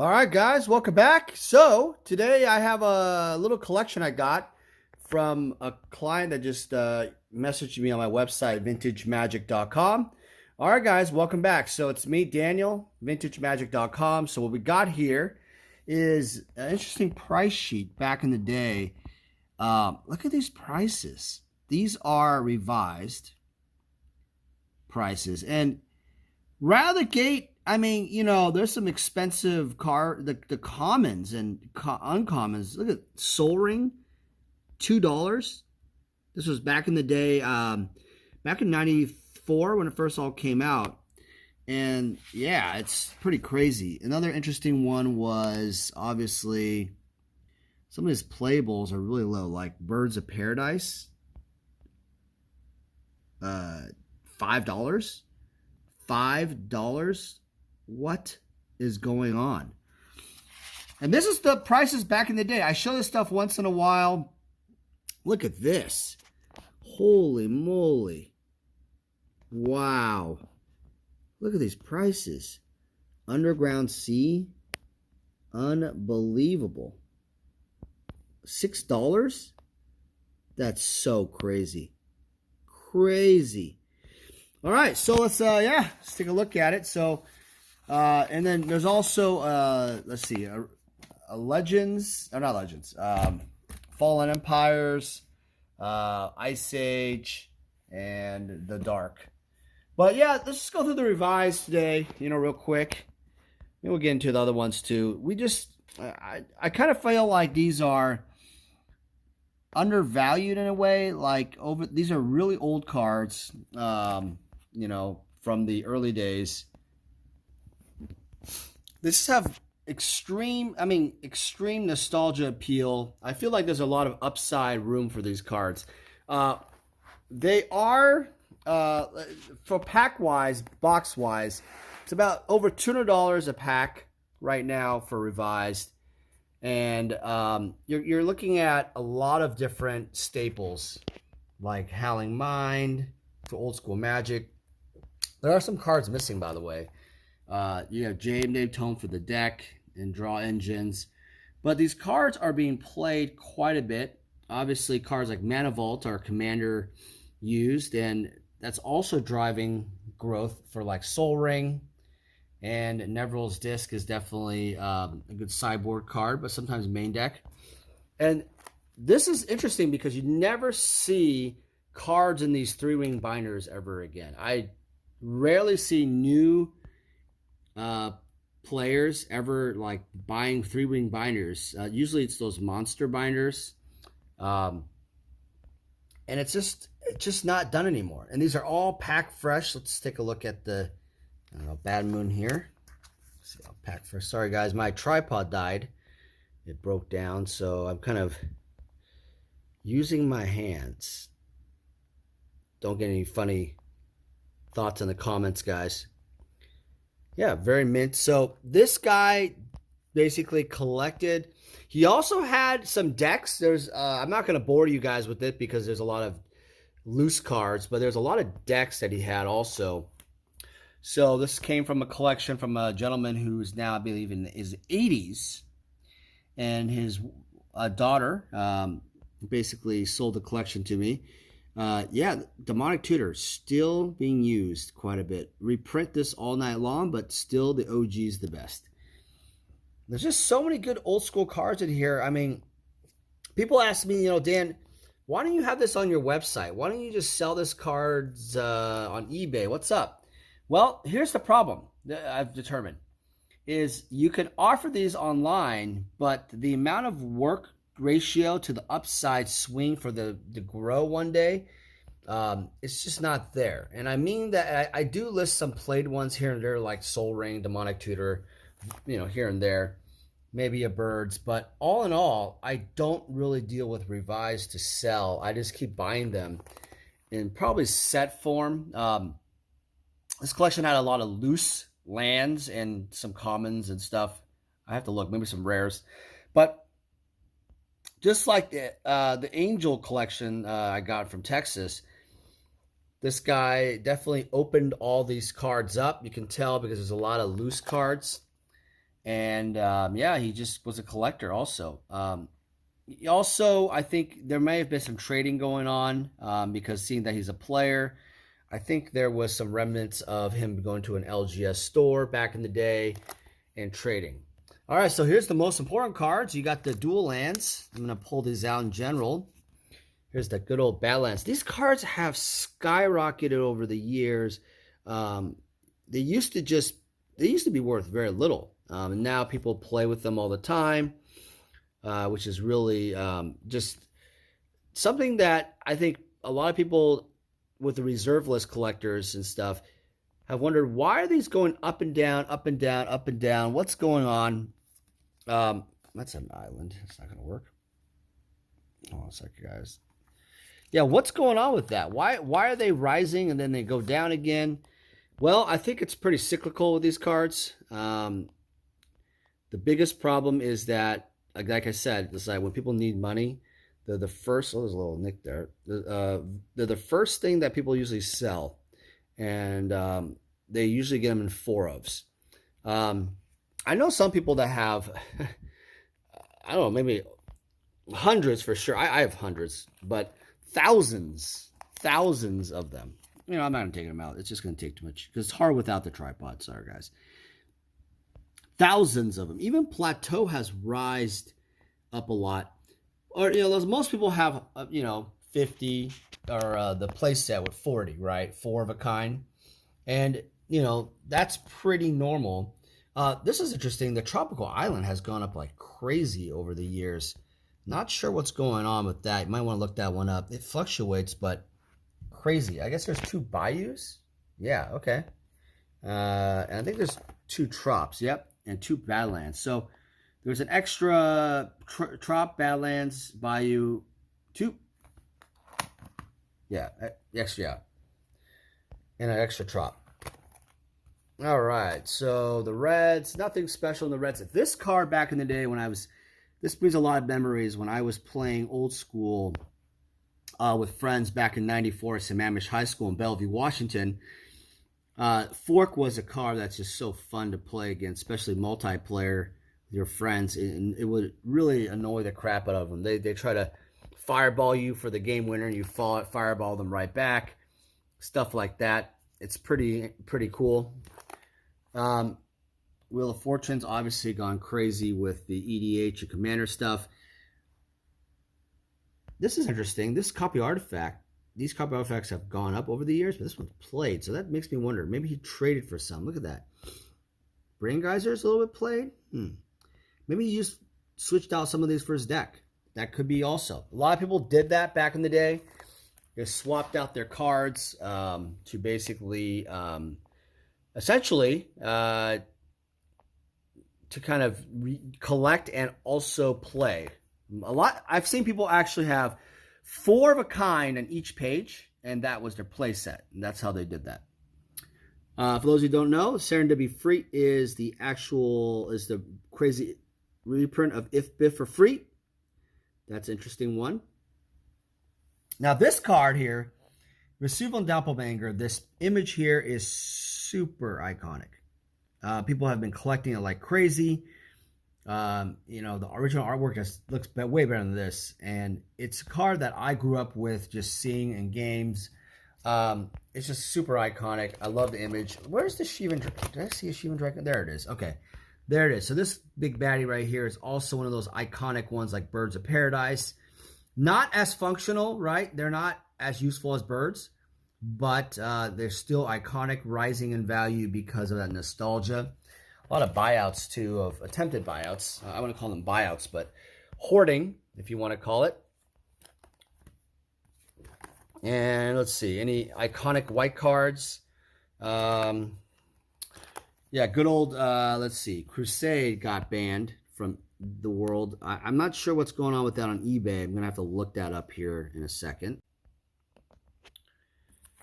All right, guys, welcome back. So today I have a little collection I got from a client that just messaged me on my website, vintagemagic.com. All right, guys, welcome back. So it's me, Daniel, vintagemagic.com. So what we got here is an interesting price sheet back in the day. Look at these prices. These are revised prices. And right out of the gate, I mean, you know, there's some expensive the commons and uncommons. Look at Soul Ring, $2. This was back in the day, back in '94 when it first all came out. And yeah, it's pretty crazy. Another interesting one was obviously some of his playables are really low, like Birds of Paradise, $5. $5. What is going on? And this is the prices back in the day. I show this stuff once in a while. Look at this. Holy moly. Wow. Look at these prices. Underground Sea. Unbelievable. $6? That's so crazy. Crazy. All right, so let's take a look at it. So and then there's also let's see, a Legends, or not Legends, Fallen Empires, Ice Age, and the Dark. But yeah, let's just go through the revised today, you know, real quick. Maybe we'll get into the other ones too. I kind of feel like these are undervalued in a way. Like these are really old cards, you know, from the early days. This have extreme nostalgia appeal. I feel like there's a lot of upside room for these cards. They are, for pack-wise, box-wise, it's about over $200 a pack right now for revised. And you're looking at a lot of different staples, like Howling Mind for old school Magic. There are some cards missing, by the way. You have Jade Tome for the deck and draw engines. But these cards are being played quite a bit. Obviously, cards like Mana Vault are Commander used, and that's also driving growth for like Soul Ring. And Nevril's Disc is definitely a good sideboard card, but sometimes main deck. And this is interesting because you never see cards in these three-wing binders ever again. I rarely see new players ever like buying three-wing binders. Usually it's those monster binders. And it's just not done anymore. And these are all pack fresh. Let's take a look at the Bad Moon here. Let's see, I'll pack first. Sorry guys, my tripod died. It broke down, so I'm kind of using my hands. Don't get any funny thoughts in the comments, guys. Yeah, very mint. So this guy basically collected. He also had some decks. There's I'm not going to bore you guys with it because there's a lot of loose cards, but there's a lot of decks that he had also. So this came from a collection from a gentleman who's now, I believe, in his 80s. And his daughter basically sold the collection to me. Yeah, Demonic Tutor still being used quite a bit. Reprint this all night long, but still the OG is the best. There's just so many good old school cards in here. I mean, people ask me, you know, Dan, why don't you have this on your website? Why don't you just sell this cards on eBay? What's up? Well, here's the problem that I've determined is you can offer these online, but the amount of work ratio to the upside swing for the grow one day, it's just not there. And I mean that I do list some played ones here and there, like Soul Ring, Demonic Tutor, you know, here and there, maybe a Birds. But all in all, I don't really deal with revised to sell. I just keep buying them in probably set form. This collection had a lot of loose lands and some commons and stuff. I have to look, maybe some rares. But just like the Angel collection I got from Texas, this guy definitely opened all these cards up. You can tell because there's a lot of loose cards. And yeah, he just was a collector also. Also, I think there may have been some trading going on because seeing that he's a player, I think there was some remnants of him going to an LGS store back in the day and trading. All right, so here's the most important cards. You got the dual lands. I'm going to pull these out in general. Here's the good old Badlands. These cards have skyrocketed over the years. They used to be worth very little, and now people play with them all the time, which is really just something that I think a lot of people with the reserve list collectors and stuff have wondered, why are these going up and down, up and down, up and down? What's going on? That's an island. It's not going to work. Hold on a second, guys. Yeah, what's going on with that? Why are they rising and then they go down again? Well, I think it's pretty cyclical with these cards. The biggest problem is that, like I said, it's like when people need money, they're the first. Oh, there's a little nick there. They're the first thing that people usually sell, and they usually get them in 4-ofs. I know some people that have, I don't know, maybe hundreds for sure. I have hundreds, but thousands of them. You know, I'm not going to take them out. It's just going to take too much because it's hard without the tripod. Sorry, guys. Thousands of them. Even Plateau has rised up a lot. Or, you know, most people have, 50 or the play set with 40, right? 4 of a kind. And, that's pretty normal. This is interesting. The tropical island has gone up like crazy over the years. Not sure what's going on with that. You might want to look that one up. It fluctuates, but crazy. I guess there's 2 bayous. Yeah, okay. And I think there's 2 trops. Yep, and 2 badlands. So there's an extra trop, badlands, bayou, 2. Yeah, extra, yeah. And an extra trop. All right, so the reds, nothing special in the reds. This card back in the day when this brings a lot of memories when I was playing old school with friends back in '94 at Sammamish High School in Bellevue, Washington. Fork was a card that's just so fun to play against, especially multiplayer with your friends. And it would really annoy the crap out of them. They try to fireball you for the game winner, and you fireball them right back. Stuff like that. It's pretty cool. Wheel of Fortune's obviously gone crazy with the EDH and Commander stuff. This is interesting. These copy artifacts have gone up over the years, but this one's played. So that makes me wonder. Maybe he traded for some. Look at that. Brain Geyser's a little bit played. Maybe he just switched out some of these for his deck. That could be also. A lot of people did that back in the day. They swapped out their cards to basically, essentially, to kind of collect and also play. I've seen people actually have 4 of a kind on each page, and that was their play set. And that's how they did that. For those who don't know, Serendipity Free is the crazy reprint of If Biff for Free. That's an interesting one. Now this card here, Resuval Doppelganger, this image here is super iconic. People have been collecting it like crazy. The original artwork just looks way better than this, and it's a card that I grew up with just seeing in games. It's just super iconic. I love the image. Where's the Shivan Dragon? Did I see a Shivan Dragon? There it is. Okay, there it is. So this big baddie right here is also one of those iconic ones like Birds of Paradise. Not as functional, right? They're not as useful as birds, but they're still iconic, rising in value because of that nostalgia. A lot of buyouts, too, of attempted buyouts. I want to call them buyouts, but hoarding, if you want to call it. And let's see, any iconic white cards? Yeah, good old, let's see, Crusade got banned from the world. I'm not sure what's going on with that on eBay. I'm going to have to look that up here in a second.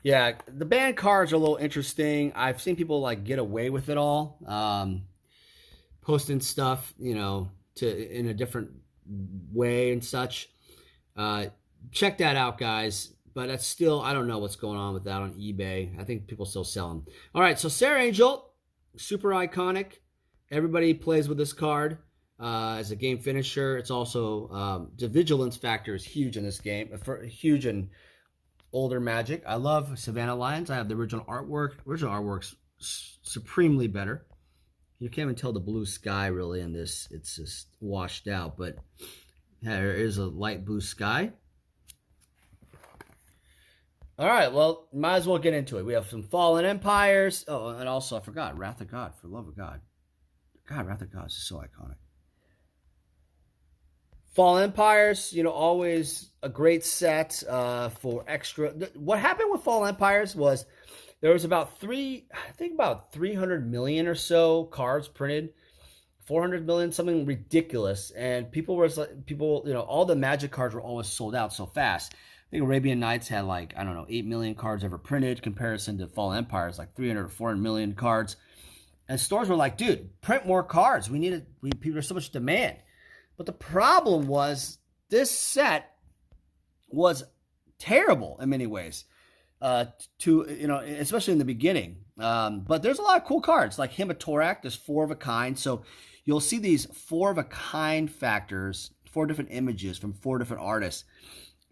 Yeah, the banned cards are a little interesting. I've seen people like get away with it all, posting stuff, in a different way and such. Check that out, guys. But that's still, I don't know what's going on with that on eBay. I think people still sell them. All right, so Sarah Angel, super iconic. Everybody plays with this card as a game finisher. It's also the vigilance factor is huge in this game, huge in older Magic. I love Savannah Lions. I have the original artwork. Original artwork's supremely better. You can't even tell the blue sky really in this. It's just washed out, but there is a light blue sky. All right, well, might as well get into it. We have some Fallen Empires. Oh, and also I forgot Wrath of God, for the love of God. God, Wrath of God is so iconic. Fallen Empires, you know, always a great set for extra. What happened with Fallen Empires was there was about 300 million or so cards printed, 400 million, something ridiculous. And people, you know, all the Magic cards were always sold out so fast. I think Arabian Nights had like, I don't know, 8 million cards ever printed, comparison to Fallen Empires, like 300 or 400 million cards. And stores were like, dude, print more cards. There's so much demand. But the problem was this set was terrible in many ways, especially in the beginning. But there's a lot of cool cards like Hematorak. There's 4 of a kind. So you'll see these 4 of a kind factors, 4 different images from 4 different artists.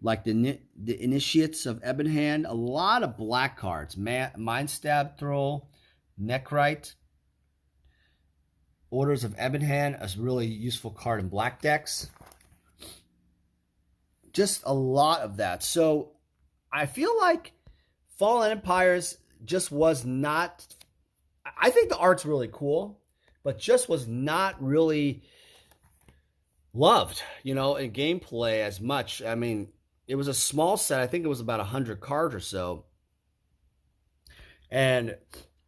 Like the Initiates of Ebonhand, a lot of black cards. Mindstab Thrall, Neckrite, Orders of Ebonhand, a really useful card in black decks. Just a lot of that. So I feel like Fallen Empires just was not... I think the art's really cool, but just was not really loved, you know, in gameplay as much. I mean... It was a small set. I think it was about 100 cards or so. And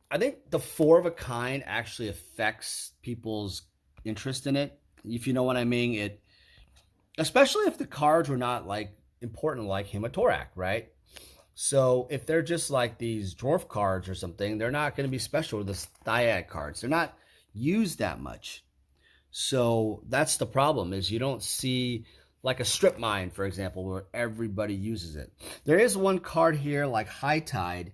I think the 4 of a kind actually affects people's interest in it. If you know what I mean. Especially if the cards were not like important like Hematorak, right? So if they're just like these dwarf cards or something, they're not going to be special with the Thiad cards. They're not used that much. So that's the problem, is you don't see... like a strip mine, for example, where everybody uses it. There is one card here, like High Tide,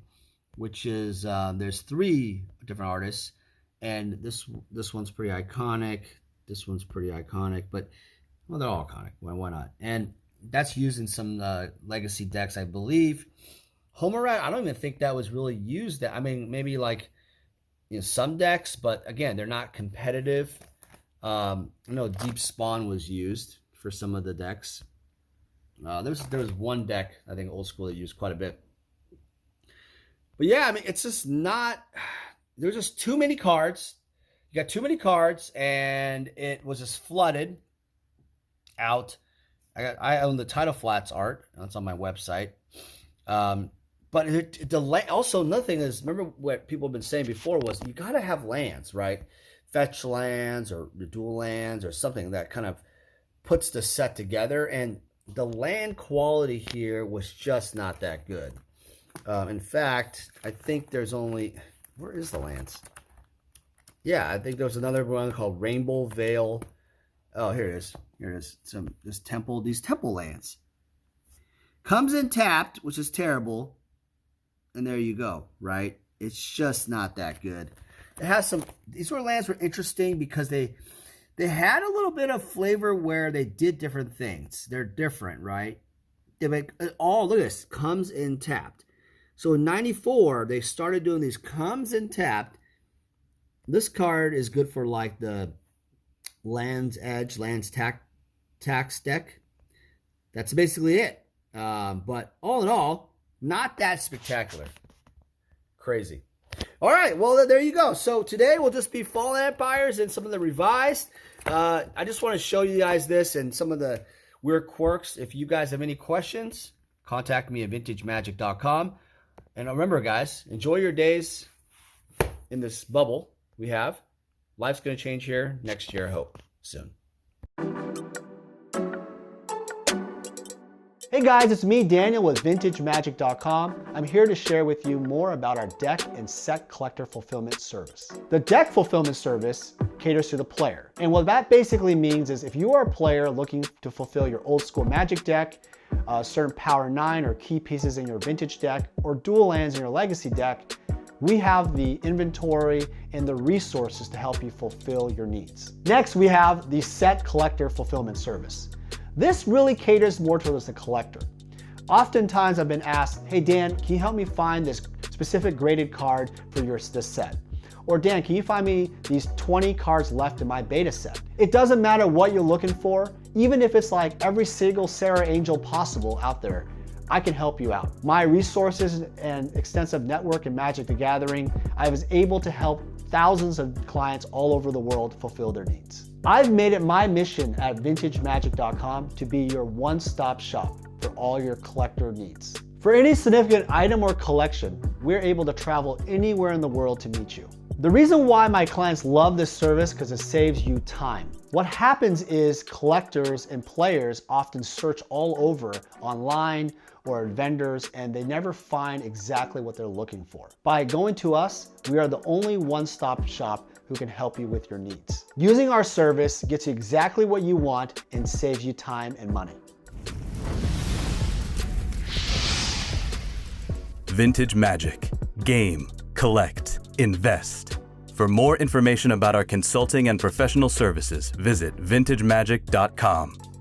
which is, there's 3 different artists, and this one's pretty iconic. This one's pretty iconic, but, well, they're all iconic. Why not? And that's used in some legacy decks, I believe. Homerat, I don't even think that was really used. I mean, maybe like, you know, some decks, but again, they're not competitive. I know Deep Spawn was used for some of the decks. There was one deck, I think old school, that used quite a bit. But yeah, I mean, it's just not... There's just too many cards. You got too many cards, and it was just flooded out. I own the Tidal Flats art. That's on my website. But also another thing is, remember what people have been saying before was you got to have lands, right? Fetch lands or dual lands or something that kind of puts the set together, and the land quality here was just not that good. In fact, I think there's only... Where is the lands? Yeah, I think there's another one called Rainbow Veil. Oh, here it is. Here it is. These temple lands. Comes in tapped, which is terrible. And there you go, right? It's just not that good. It has some... These sort of lands were interesting because they had a little bit of flavor where they did different things. They're different, right? They make... Oh, look at this. Comes in tapped. So in 94, they started doing these comes in tapped. This card is good for like the Land's Edge, Land's Tax deck. That's basically it. But all in all, not that spectacular. Crazy. All right, well, there you go. So today will just be Fallen Empires and some of the revised. I just want to show you guys this and some of the weird quirks. If you guys have any questions, contact me at vintagemagic.com. And remember, guys, enjoy your days in this bubble we have. Life's going to change here next year, I hope, soon. Hey guys, it's me, Daniel, with VintageMagic.com. I'm here to share with you more about our deck and set collector fulfillment service. The deck fulfillment service caters to the player. And what that basically means is if you are a player looking to fulfill your old school Magic deck, certain Power 9 or key pieces in your Vintage deck, or dual lands in your Legacy deck, we have the inventory and the resources to help you fulfill your needs. Next, we have the set collector fulfillment service. This really caters more towards the collector. Oftentimes I've been asked, hey Dan, can you help me find this specific graded card for this set? Or Dan, can you find me these 20 cards left in my beta set? It doesn't matter what you're looking for, even if it's like every single Sarah Angel possible out there, I can help you out. My resources and extensive network in Magic the Gathering, I was able to help thousands of clients all over the world fulfill their needs. I've made it my mission at vintagemagic.com to be your one-stop shop for all your collector needs. For any significant item or collection, we're able to travel anywhere in the world to meet you. The reason why my clients love this service because it saves you time. What happens is collectors and players often search all over online or at vendors and they never find exactly what they're looking for. By going to us, we are the only one-stop shop who can help you with your needs. Using our service gets you exactly what you want and saves you time and money. Vintage Magic. Game, collect, invest. For more information about our consulting and professional services, visit vintagemagic.com.